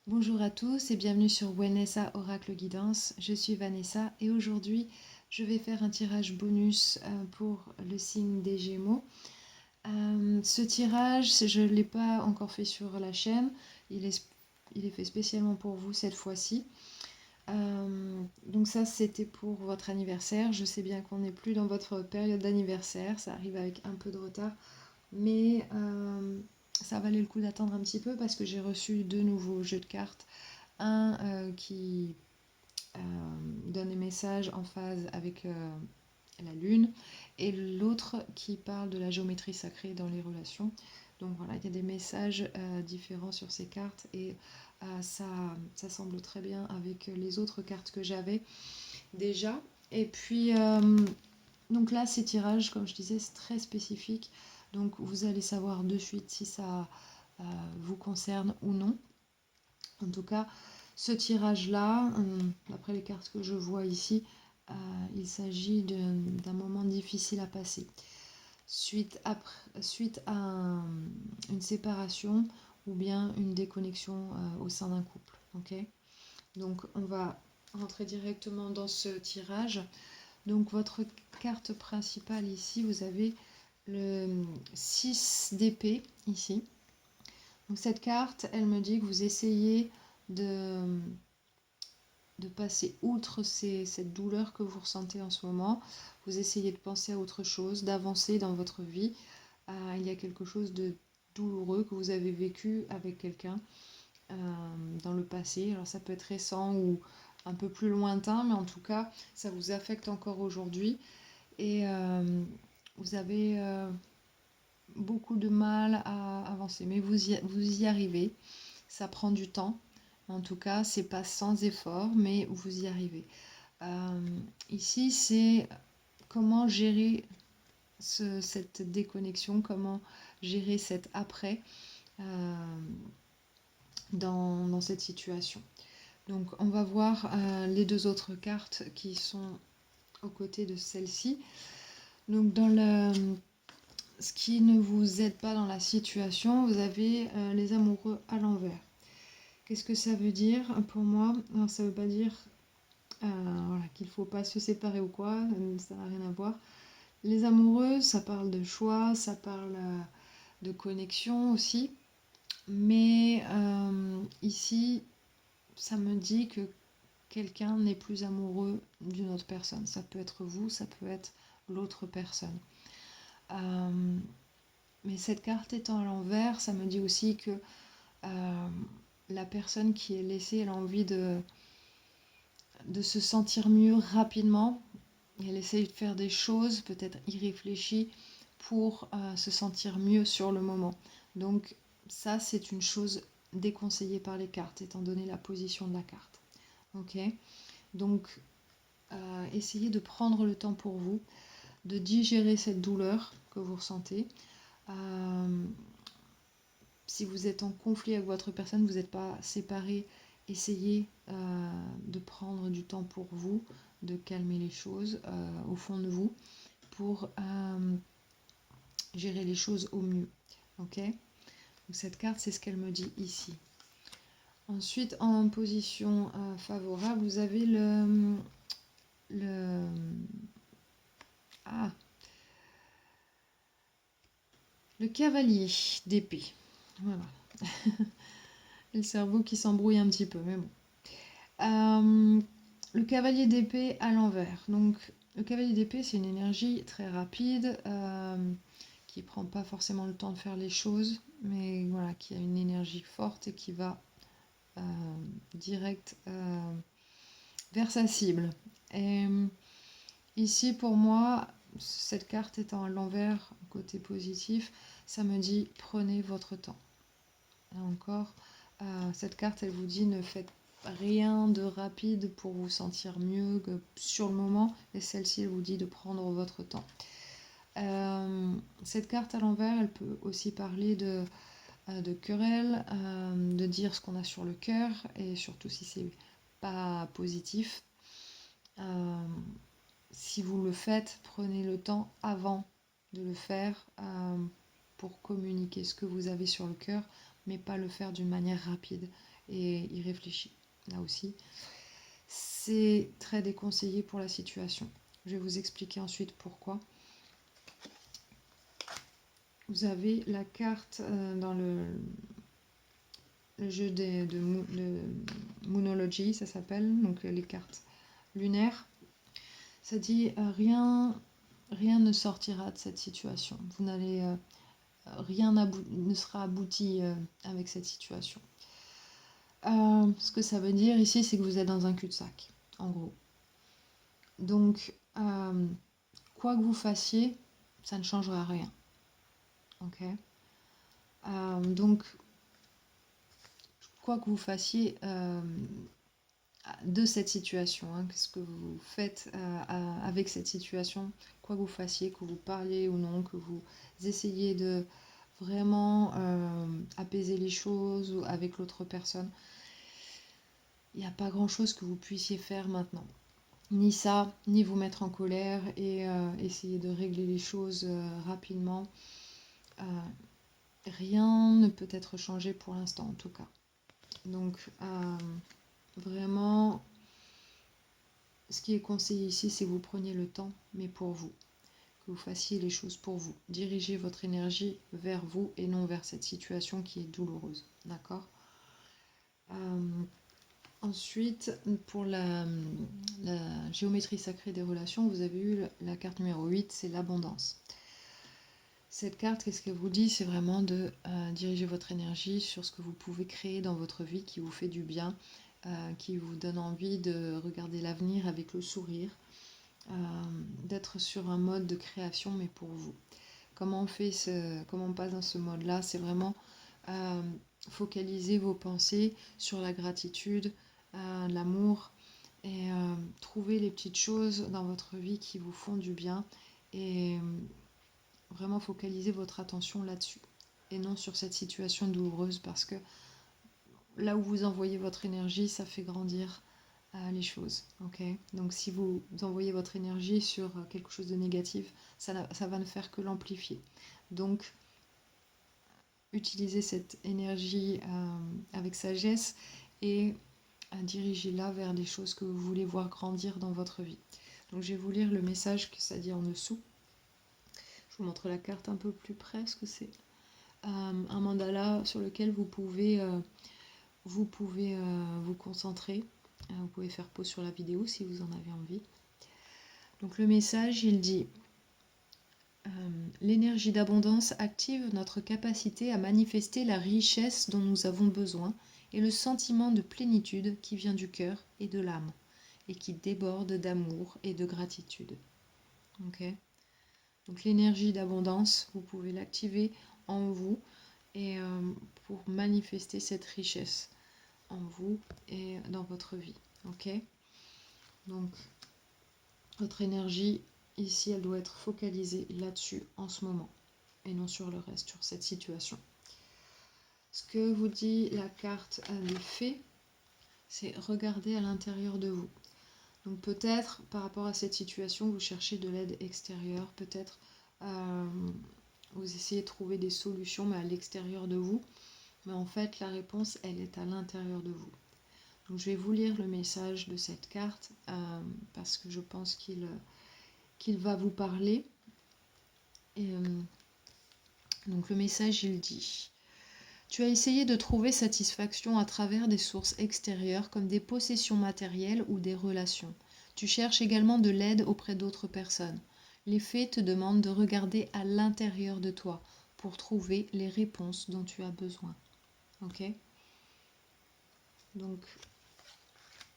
Bonjour à tous et bienvenue sur Vanessa Oracle Guidance. Je suis Vanessa et aujourd'hui je vais faire un tirage bonus pour le signe des Gémeaux. Ce tirage, je ne l'ai pas encore fait sur la chaîne, il est fait spécialement pour vous cette fois-ci. Donc ça c'était pour votre anniversaire. Je sais bien qu'on n'est plus dans votre période d'anniversaire, ça arrive avec un peu de retard, mais ça valait le coup d'attendre un petit peu parce que j'ai reçu deux nouveaux jeux de cartes. Un qui donne des messages en phase avec la Lune et l'autre qui parle de la géométrie sacrée dans les relations. Donc voilà, il y a des messages différents sur ces cartes et ça semble très bien avec les autres cartes que j'avais déjà. Et puis, donc là, ces tirages, comme je disais, c'est très spécifique. Donc vous allez savoir de suite si ça vous concerne ou non. En tout cas, ce tirage-là, d'après les cartes que je vois ici, il s'agit d'un moment difficile à passer. Suite à une séparation ou bien une déconnexion au sein d'un couple. Okay, donc on va rentrer directement dans ce tirage. Donc votre carte principale ici, vous avez le 6 d'épée ici. Donc cette carte, elle me dit que vous essayez de, de passer outre cette douleur que vous ressentez en ce moment. Vous essayez de penser à autre chose, d'avancer dans votre vie. Il y a quelque chose de douloureux que vous avez vécu avec quelqu'un dans le passé. Alors ça peut être récent ou un peu plus lointain, mais en tout cas, ça vous affecte encore aujourd'hui. Et vous avez beaucoup de mal à avancer, mais vous y arrivez. Ça prend du temps. En tout cas, c'est pas sans effort, mais vous y arrivez. Ici, c'est comment gérer cette déconnexion, comment gérer cet après dans cette situation. Donc, on va voir les deux autres cartes qui sont aux côtés de celle-ci. Donc, ce qui ne vous aide pas dans la situation, vous avez les amoureux à l'envers. Qu'est-ce que ça veut dire pour moi? Alors, ça ne veut pas dire voilà, qu'il ne faut pas se séparer ou quoi, ça n'a rien à voir. Les amoureux, ça parle de choix, ça parle de connexion aussi. Mais ici, ça me dit que quelqu'un n'est plus amoureux d'une autre personne. Ça peut être vous, ça peut être l'autre personne. Mais cette carte étant à l'envers, ça me dit aussi que la personne qui est laissée, elle a envie de se sentir mieux rapidement. Elle essaye de faire des choses, peut-être irréfléchies, pour se sentir mieux sur le moment. Donc ça, c'est une chose déconseillée par les cartes, étant donné la position de la carte. Ok, donc essayez de prendre le temps pour vous, de digérer cette douleur que vous ressentez. Si vous êtes en conflit avec votre personne, vous n'êtes pas séparés, essayez de prendre du temps pour vous, de calmer les choses au fond de vous pour gérer les choses au mieux. Ok, donc cette carte, c'est ce qu'elle me dit ici. Ensuite, en position favorable, vous avez le ah, le cavalier d'épée. Voilà. Le cerveau qui s'embrouille un petit peu, mais bon. Le cavalier d'épée à l'envers. Donc, le cavalier d'épée, c'est une énergie très rapide qui prend pas forcément le temps de faire les choses, mais voilà, qui a une énergie forte et qui va direct vers sa cible. Et ici, pour moi, cette carte étant à l'envers, côté positif, ça me dit prenez votre temps. Là encore, cette carte, elle vous dit ne faites rien de rapide pour vous sentir mieux que sur le moment, et celle-ci, elle vous dit de prendre votre temps. Cette carte à l'envers, elle peut aussi parler de querelle, de dire ce qu'on a sur le cœur, et surtout si c'est pas positif. Si vous le faites, prenez le temps avant de le faire pour communiquer ce que vous avez sur le cœur, mais pas le faire d'une manière rapide. et y réfléchit. Là aussi, c'est très déconseillé pour la situation. Je vais vous expliquer ensuite pourquoi. Vous avez la carte dans le jeu de Moonology, ça s'appelle, donc les cartes lunaires. Ça dit rien ne sortira de cette situation. Vous n'allez rien ne sera abouti avec cette situation. Ce que ça veut dire ici, c'est que vous êtes dans un cul-de-sac, en gros. Donc, quoi que vous fassiez, ça ne changera rien. Ok. Donc, quoi que vous fassiez de cette situation, hein, qu'est-ce que vous faites avec cette situation, quoi que vous fassiez, que vous parliez ou non, que vous essayez de vraiment apaiser les choses avec l'autre personne, il n'y a pas grand-chose que vous puissiez faire maintenant. Ni ça, ni vous mettre en colère et essayer de régler les choses rapidement. Rien ne peut être changé pour l'instant en tout cas. Donc vraiment, ce qui est conseillé ici, c'est que vous preniez le temps, mais pour vous. Que vous fassiez les choses pour vous. Dirigez votre énergie vers vous et non vers cette situation qui est douloureuse. D'accord. Ensuite, pour la géométrie sacrée des relations, vous avez eu la carte numéro 8, c'est l'abondance. Cette carte, qu'est-ce qu'elle vous dit? C'est vraiment de diriger votre énergie sur ce que vous pouvez créer dans votre vie qui vous fait du bien, qui vous donne envie de regarder l'avenir avec le sourire, d'être sur un mode de création, mais pour vous. Comment on passe dans ce mode-là? C'est vraiment focaliser vos pensées sur la gratitude, l'amour, et trouver les petites choses dans votre vie qui vous font du bien, et vraiment focaliser votre attention là-dessus, et non sur cette situation douloureuse, parce que là où vous envoyez votre énergie, ça fait grandir les choses. Okay. Donc si vous envoyez votre énergie sur quelque chose de négatif, ça va ne faire que l'amplifier. Donc utilisez cette énergie avec sagesse et dirigez-la vers des choses que vous voulez voir grandir dans votre vie. Donc je vais vous lire le message que ça dit en dessous. Je vous montre la carte un peu plus près, ce que c'est. Un mandala sur lequel vous pouvez vous concentrer. Vous pouvez faire pause sur la vidéo si vous en avez envie. Donc le message, il dit l'énergie d'abondance active notre capacité à manifester la richesse dont nous avons besoin et le sentiment de plénitude qui vient du cœur et de l'âme et qui déborde d'amour et de gratitude. Okay. Donc l'énergie d'abondance, vous pouvez l'activer en vous et pour manifester cette richesse en vous et dans votre vie. Ok. Donc votre énergie ici, elle doit être focalisée là-dessus en ce moment et non sur le reste, sur cette situation. Ce que vous dit la carte des fées, c'est regarder à l'intérieur de vous. Donc peut-être par rapport à cette situation, vous cherchez de l'aide extérieure, peut-être vous essayez de trouver des solutions mais à l'extérieur de vous, mais en fait la réponse elle est à l'intérieur de vous. Donc je vais vous lire le message de cette carte parce que je pense qu'il va vous parler. Et, donc le message il dit: tu as essayé de trouver satisfaction à travers des sources extérieures comme des possessions matérielles ou des relations. Tu cherches également de l'aide auprès d'autres personnes. Les fées te demandent de regarder à l'intérieur de toi pour trouver les réponses dont tu as besoin. Ok? Donc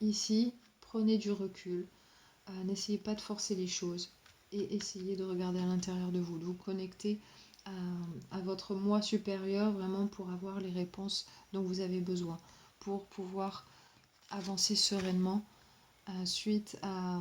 ici, prenez du recul, n'essayez pas de forcer les choses et essayez de regarder à l'intérieur de vous, de vous connecter à votre moi supérieur vraiment pour avoir les réponses dont vous avez besoin, pour pouvoir avancer sereinement suite à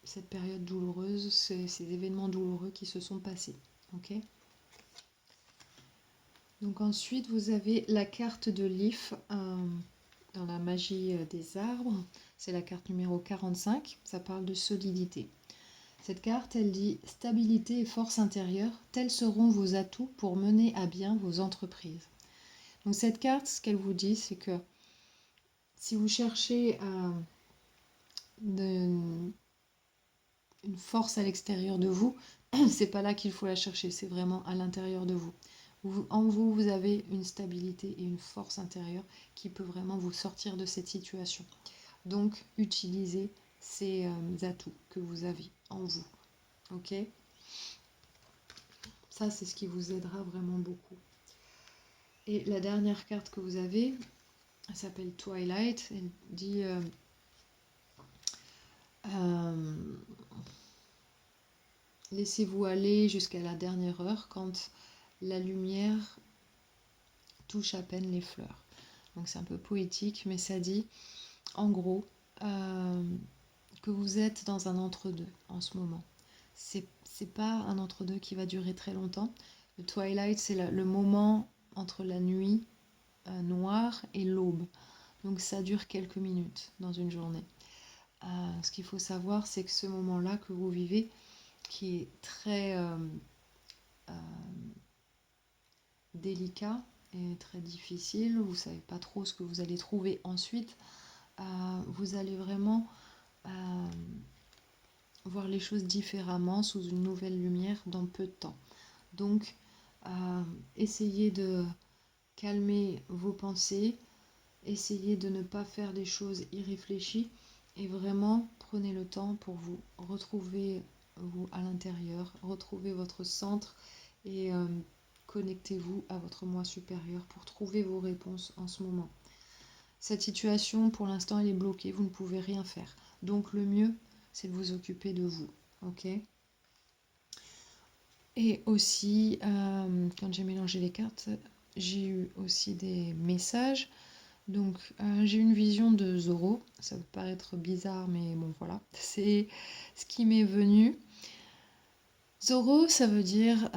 cette période douloureuse, ces événements douloureux qui se sont passés. Ok. Donc ensuite, vous avez la carte de l'IF dans la magie des arbres. C'est la carte numéro 45. Ça parle de solidité. Cette carte, elle dit stabilité et force intérieure, tels seront vos atouts pour mener à bien vos entreprises. Donc cette carte, ce qu'elle vous dit, c'est que Si vous cherchez une force à l'extérieur de vous, c'est pas là qu'il faut la chercher, c'est vraiment à l'intérieur de vous. En vous, vous avez une stabilité et une force intérieure qui peut vraiment vous sortir de cette situation. Donc, utilisez ces atouts que vous avez en vous. Ok? Ça, c'est ce qui vous aidera vraiment beaucoup. Et la dernière carte que vous avez, elle s'appelle Twilight. Elle dit laissez-vous aller jusqu'à la dernière heure quand la lumière touche à peine les fleurs. Donc c'est un peu poétique, mais ça dit en gros que vous êtes dans un entre-deux en ce moment. C'est pas un entre-deux qui va durer très longtemps. Le twilight, c'est le moment entre la nuit noire et l'aube. Donc ça dure quelques minutes dans une journée. Ce qu'il faut savoir, c'est que ce moment-là que vous vivez, qui est très délicat et très difficile, vous ne savez pas trop ce que vous allez trouver ensuite, vous allez vraiment voir les choses différemment, sous une nouvelle lumière, dans peu de temps. Donc, essayez de calmer vos pensées, essayez de ne pas faire des choses irréfléchies et vraiment prenez le temps pour vous retrouver vous à l'intérieur, retrouver votre centre et connectez-vous à votre moi supérieur pour trouver vos réponses en ce moment. Cette situation, pour l'instant, elle est bloquée, vous ne pouvez rien faire. Donc le mieux, c'est de vous occuper de vous, ok? Et aussi, quand j'ai mélangé les cartes, j'ai eu aussi des messages. Donc j'ai une vision de Zorro, ça peut paraître bizarre, mais bon voilà, c'est ce qui m'est venu. Zorro, ça veut dire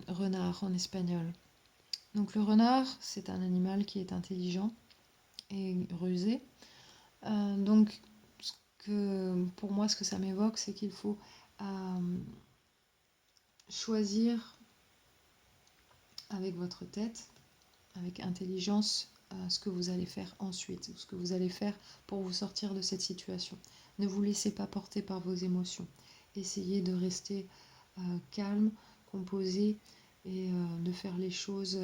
renard en espagnol. Donc le renard, c'est un animal qui est intelligent et rusé. Donc pour moi, ce que ça m'évoque, c'est qu'il faut choisir avec votre tête, avec intelligence, ce que vous allez faire ensuite, ou ce que vous allez faire pour vous sortir de cette situation. Ne vous laissez pas porter par vos émotions. Essayez de rester calme, composé et de faire les choses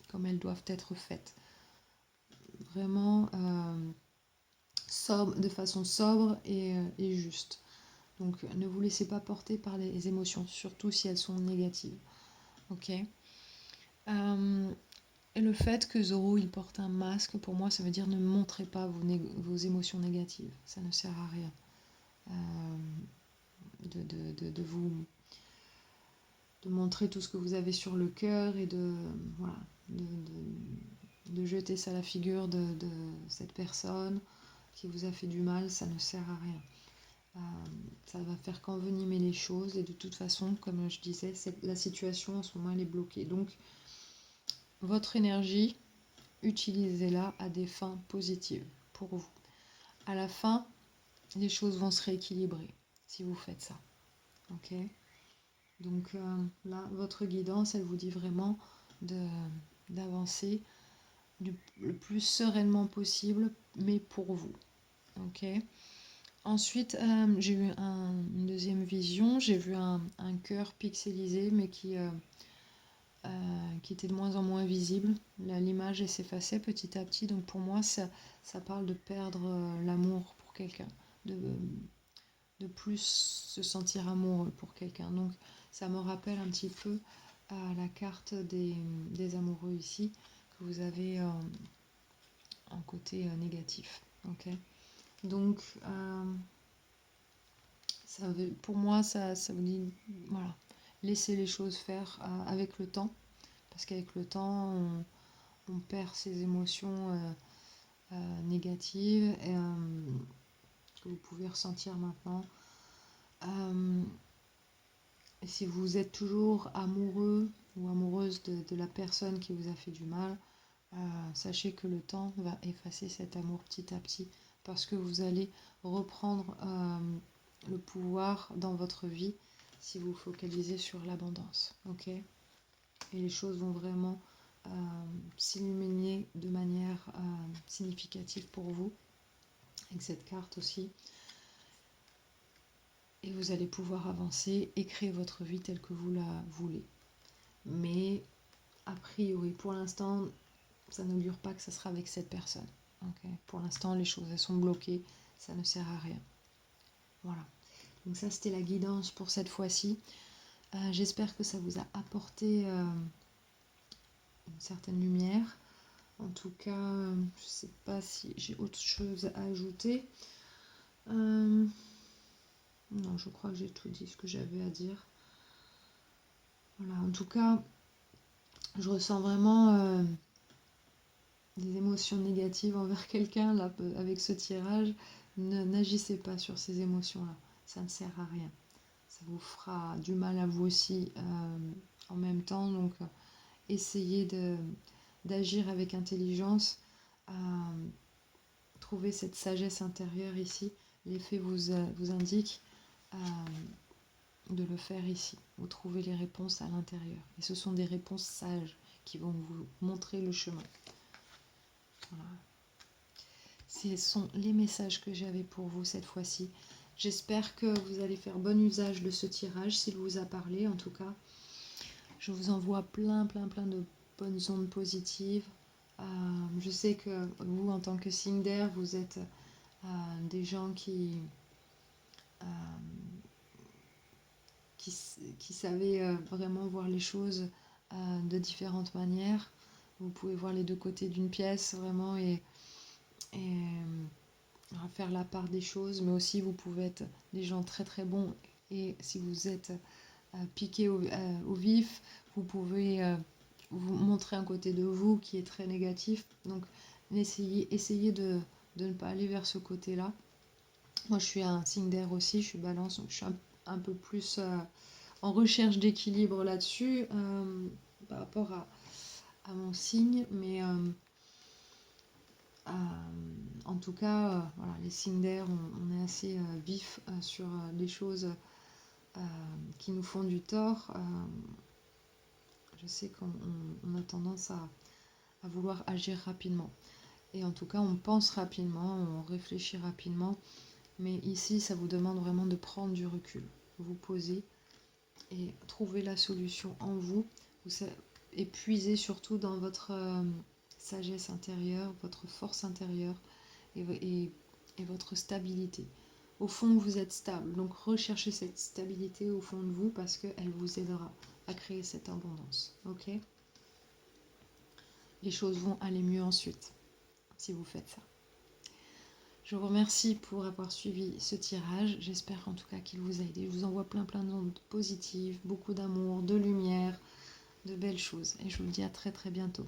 comme elles doivent être faites. Vraiment de façon sobre et juste. Donc ne vous laissez pas porter par les émotions, surtout si elles sont négatives. Ok. Et le fait que Zorro il porte un masque, pour moi, ça veut dire ne montrez pas vos émotions négatives. Ça ne sert à rien de vous de montrer tout ce que vous avez sur le cœur et voilà, de jeter ça à la figure de cette personne qui vous a fait du mal. Ça ne sert à rien. Ça va faire qu'envenimer les choses et de toute façon, comme je disais, la situation en ce moment elle est bloquée. Donc votre énergie, utilisez-la à des fins positives pour vous. À la fin, les choses vont se rééquilibrer si vous faites ça. Ok? Donc là, votre guidance, elle vous dit vraiment d'avancer le plus sereinement possible, mais pour vous. Ok? Ensuite, j'ai eu une deuxième vision. J'ai vu un cœur pixelisé, mais qui était de moins en moins visible. L'image s'effaçait petit à petit. Donc pour moi, ça parle de perdre l'amour pour quelqu'un, de plus se sentir amoureux pour quelqu'un. Donc ça me rappelle un petit peu à la carte des amoureux ici, que vous avez en côté négatif. Ok. Donc pour moi, ça vous dit, voilà, laissez les choses faire avec le temps, parce qu'avec le temps, on perd ses émotions négatives que vous pouvez ressentir maintenant. Et si vous êtes toujours amoureux ou amoureuse de la personne qui vous a fait du mal, sachez que le temps va effacer cet amour petit à petit, parce que vous allez reprendre le pouvoir dans votre vie si vous focalisez sur l'abondance. Ok? Et les choses vont vraiment s'illuminer de manière significative pour vous, avec cette carte aussi. Et vous allez pouvoir avancer et créer votre vie telle que vous la voulez. Mais a priori, pour l'instant, ça n'augure pas que ça sera avec cette personne. Okay. Pour l'instant, les choses elles sont bloquées, ça ne sert à rien. Voilà. Donc ça, c'était la guidance pour cette fois-ci. J'espère que ça vous a apporté une certaine lumière. En tout cas, je ne sais pas si j'ai autre chose à ajouter. Non, je crois que j'ai tout dit ce que j'avais à dire. Voilà, en tout cas, je ressens vraiment des émotions négatives envers quelqu'un là avec ce tirage. N'agissez pas sur ces émotions-là, ça ne sert à rien. Ça vous fera du mal à vous aussi en même temps, donc essayez d'agir avec intelligence, trouver cette sagesse intérieure ici. Les faits vous indiquent de le faire ici. Vous trouvez les réponses à l'intérieur. Et ce sont des réponses sages qui vont vous montrer le chemin. Voilà. Ce sont les messages que j'avais pour vous cette fois-ci. J'espère que vous allez faire bon usage de ce tirage, s'il vous a parlé en tout cas. Je vous envoie plein de bonnes ondes positives. Je sais que vous, en tant que signe d'air, vous êtes des gens qui savaient vraiment voir les choses de différentes manières. Vous pouvez voir les deux côtés d'une pièce vraiment et faire la part des choses, mais aussi vous pouvez être des gens très bons et si vous êtes piqué au vif, vous pouvez vous montrer un côté de vous qui est très négatif. Donc essayez de ne pas aller vers ce côté-là. Moi je suis un signe d'air aussi, je suis balance, donc je suis un peu plus en recherche d'équilibre là-dessus par rapport à mon signe, mais en tout cas, voilà, les signes d'air, on est assez vif sur les choses qui nous font du tort. Je sais qu'on a tendance à vouloir agir rapidement. Et en tout cas, on pense rapidement, on réfléchit rapidement. Mais ici, ça vous demande vraiment de prendre du recul. Vous posez et trouver la solution en vous. Et puiser surtout dans votre sagesse intérieure, votre force intérieure et votre stabilité. Au fond, vous êtes stable. Donc recherchez cette stabilité au fond de vous parce qu'elle vous aidera à créer cette abondance. Ok ? Les choses vont aller mieux ensuite si vous faites ça. Je vous remercie pour avoir suivi ce tirage. J'espère en tout cas qu'il vous a aidé. Je vous envoie plein d'ondes positives, beaucoup d'amour, de lumière, de belles choses. Et je vous dis à très bientôt.